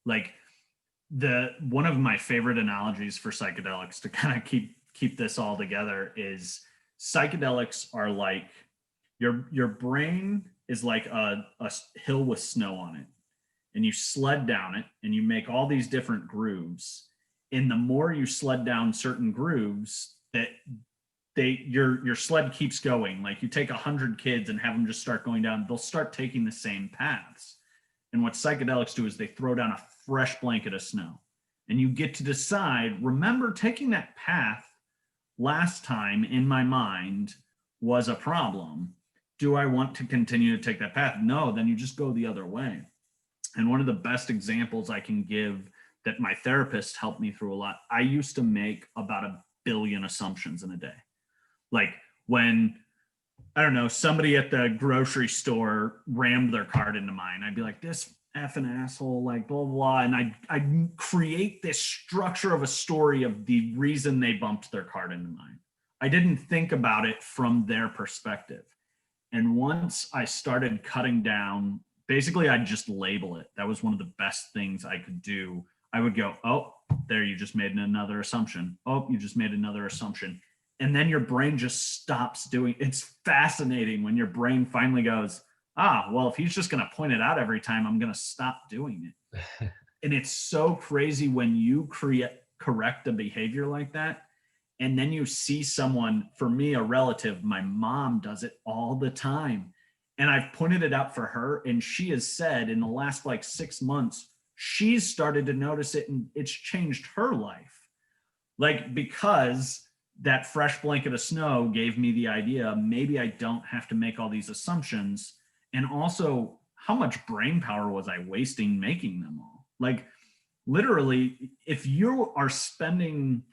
Like one of my favorite analogies for psychedelics to kind of keep this all together is psychedelics are like your brain is like a hill with snow on it, and you sled down it and you make all these different grooves. And the more you sled down certain grooves, that your sled keeps going. Like you take 100 kids and have them just start going down, they'll start taking the same paths. And what psychedelics do is they throw down a fresh blanket of snow, and you get to decide, remember, taking that path last time in my mind was a problem. Do I want to continue to take that path? No, then you just go the other way. And one of the best examples I can give that my therapist helped me through a lot, I used to make about 1 billion assumptions in a day. Like when, I don't know, somebody at the grocery store rammed their cart into mine, I'd be like, this effing asshole, like blah, blah, blah. And I'd create this structure of a story of the reason they bumped their cart into mine. I didn't think about it from their perspective. And once I started cutting down, basically I'd just label it. That was one of the best things I could do. I would go, oh, there, you just made another assumption. Oh, you just made another assumption. And then your brain just stops doing. It's fascinating when your brain finally goes, well, if he's just going to point it out every time, I'm going to stop doing it. And it's so crazy when you correct a behavior like that. And then you see someone, for me, a relative, my mom does it all the time. And I've pointed it out for her. And she has said in the last like 6 months, she's started to notice it, and it's changed her life. Like, because that fresh blanket of snow gave me the idea, maybe I don't have to make all these assumptions. And also, how much brain power was I wasting making them all? Like, literally, if you are spending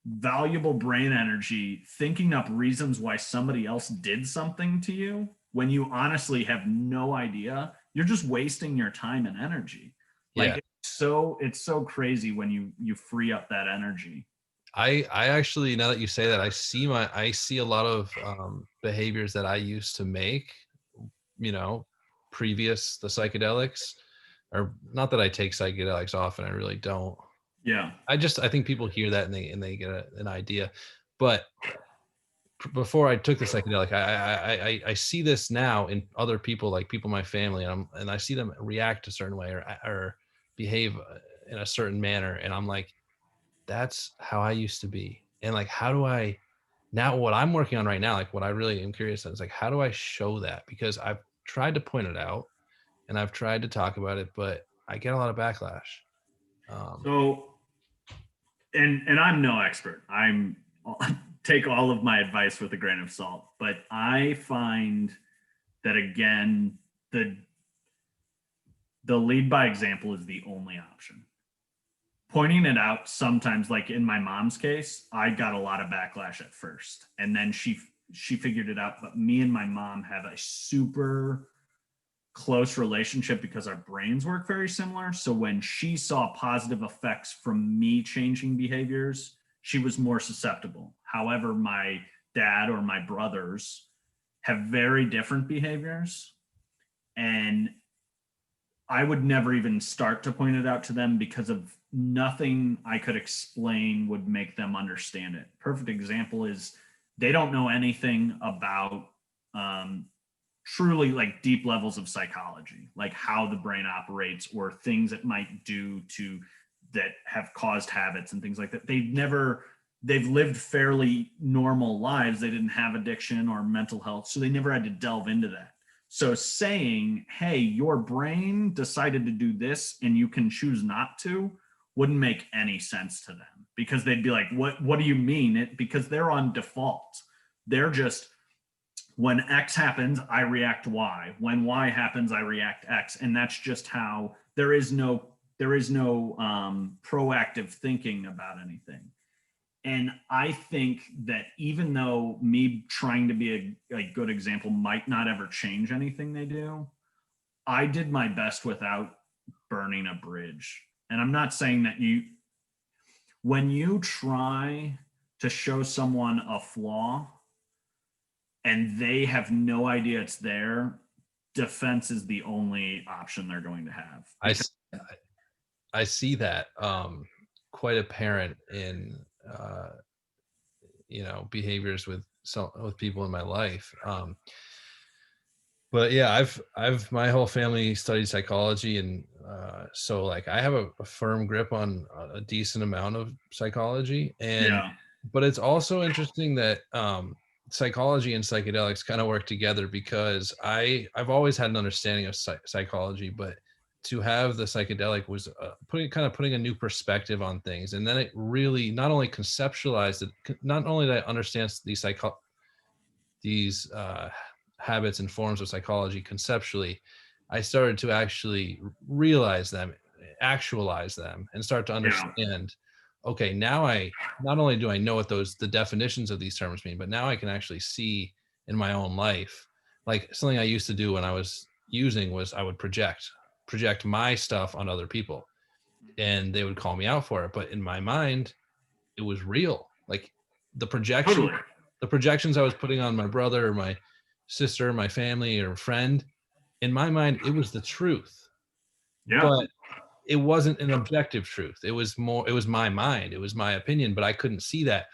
valuable brain energy thinking up reasons why somebody else did something to you, when you honestly have no idea, you're just wasting your time and energy. Like, it's so crazy when you free up that energy. I actually, now that you say that, I see a lot of behaviors that I used to make, previous the psychedelics, or not that I take psychedelics often. I really don't. Yeah. I think people hear that and they get an idea. But before I took the psychedelic, I see this now in other people, like people in my family, and I see them react a certain way or behave in a certain manner, and I'm like, that's how I used to be. And like, how do I now, what I'm working on right now, like what I really am curious on is like, how do I show that? Because I've tried to point it out and I've tried to talk about it, but I get a lot of backlash. So, and I'm no expert. I'm take all of my advice with a grain of salt, but I find that, again, the lead by example is the only option. Pointing it out sometimes, like in my mom's case, I got a lot of backlash at first, and then she figured it out. But me and my mom have a super close relationship because our brains work very similar. So when she saw positive effects from me changing behaviors, she was more susceptible. However, my dad or my brothers have very different behaviors, and I would never even start to point it out to them because of nothing I could explain would make them understand it. Perfect example is they don't know anything about truly like deep levels of psychology, like how the brain operates or things it might do to that have caused habits and things like that. They've lived fairly normal lives. They didn't have addiction or mental health, so they never had to delve into that. So saying, hey, your brain decided to do this and you can choose not to, wouldn't make any sense to them, because they'd be like, what do you mean? Because they're on default. They're just, when X happens, I react Y. When Y happens, I react X. And that's just how there is no proactive thinking about anything. And I think that even though me trying to be a good example might not ever change anything they do, I did my best without burning a bridge. And I'm not saying that when you try to show someone a flaw and they have no idea it's there, defense is the only option they're going to have. I see that quite apparent in behaviors with people in my life. But yeah, I've my whole family studied psychology, and so like I have a firm grip on a decent amount of psychology. And Yeah. but it's also interesting that psychology and psychedelics kind of work together, because I've always had an understanding of psychology, but to have the psychedelic was putting a new perspective on things. And then it really not only conceptualized it, not only did I understand these habits and forms of psychology conceptually, I started to actually realize them, actualize them, and start to Yeah. understand. Okay, now I not only do I know what the definitions of these terms mean, but now I can actually see in my own life. Like something I used to do when I was using was I would project my stuff on other people, and they would call me out for it. But in my mind, it was real. Like the projection, Totally. the projections I was putting on my brother or my sister, my family or friend, in my mind, it was the truth. Yeah. But it wasn't an objective truth. It was my mind. It was my opinion, but I couldn't see that.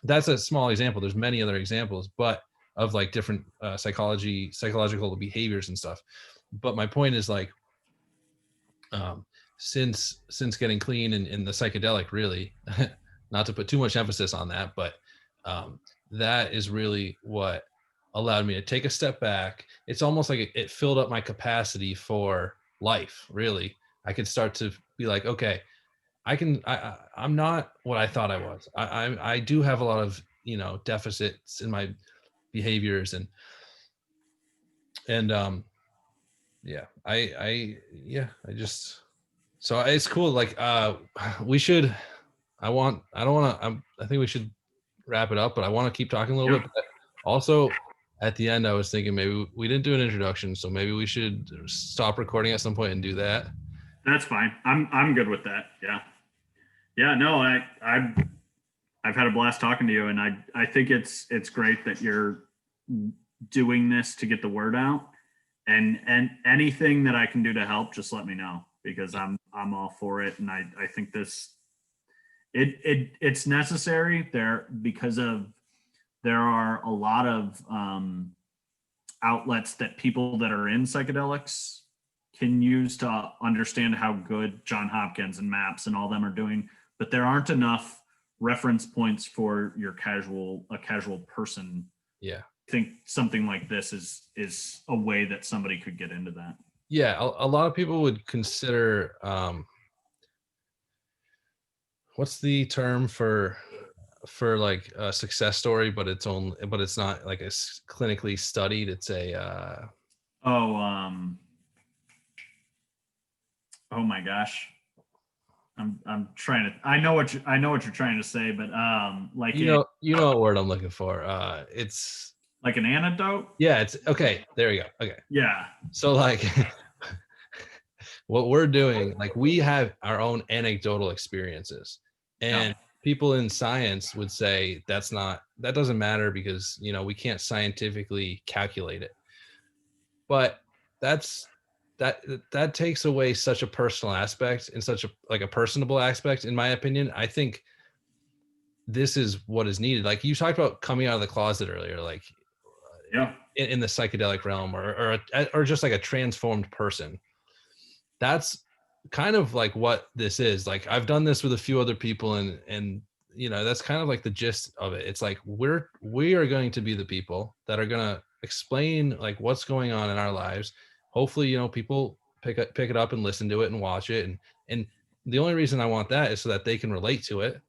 That's a small example. There's many other examples, but of like different psychological behaviors and stuff. But my point is like, um, since getting clean in the psychedelic, really, not to put too much emphasis on that, but that is really what allowed me to take a step back. It's almost like it filled up my capacity for life. Really, I could start to be like, okay, I'm not what I thought I was. I do have a lot of deficits in my behaviors, and yeah, I just, so it's cool. Like, we should, I don't want to, I think we should wrap it up, but I want to keep talking a little Yep. bit. But also at the end, I was thinking maybe we didn't do an introduction, so maybe we should stop recording at some point and do that. That's fine. I'm good with that. Yeah. Yeah. No, I've had a blast talking to you, and I think it's great that you're doing this to get the word out, and anything that I can do to help, just let me know, because I'm all for it. And I think this it's necessary there, because of there are a lot of outlets that people that are in psychedelics can use to understand how good John Hopkins and MAPS and all them are doing, but there aren't enough reference points for a casual person. Yeah. I think something like this is a way that somebody could get into that. Yeah, a lot of people would consider, what's the term for like a success story, but it's not like clinically studied. It's a Oh, oh my gosh. I'm trying to, I know what you're trying to say, but you know what word I'm looking for. It's, like an antidote. yeah, it's okay. There we go. Okay. Yeah. So like what we're doing, like we have our own anecdotal experiences, and Yeah. people in science would say that doesn't matter, because we can't scientifically calculate it. But that's that takes away such a personal aspect, and such a personable aspect, in my opinion. I think this is what is needed. Like you talked about coming out of the closet earlier, like Yeah. in the psychedelic realm, or just like a transformed person. That's kind of like what this is. Like I've done this with a few other people, and that's kind of like the gist of it. It's like we are going to be the people that are going to explain like what's going on in our lives. Hopefully people pick it up and listen to it and watch it, and the only reason I want that is so that they can relate to it.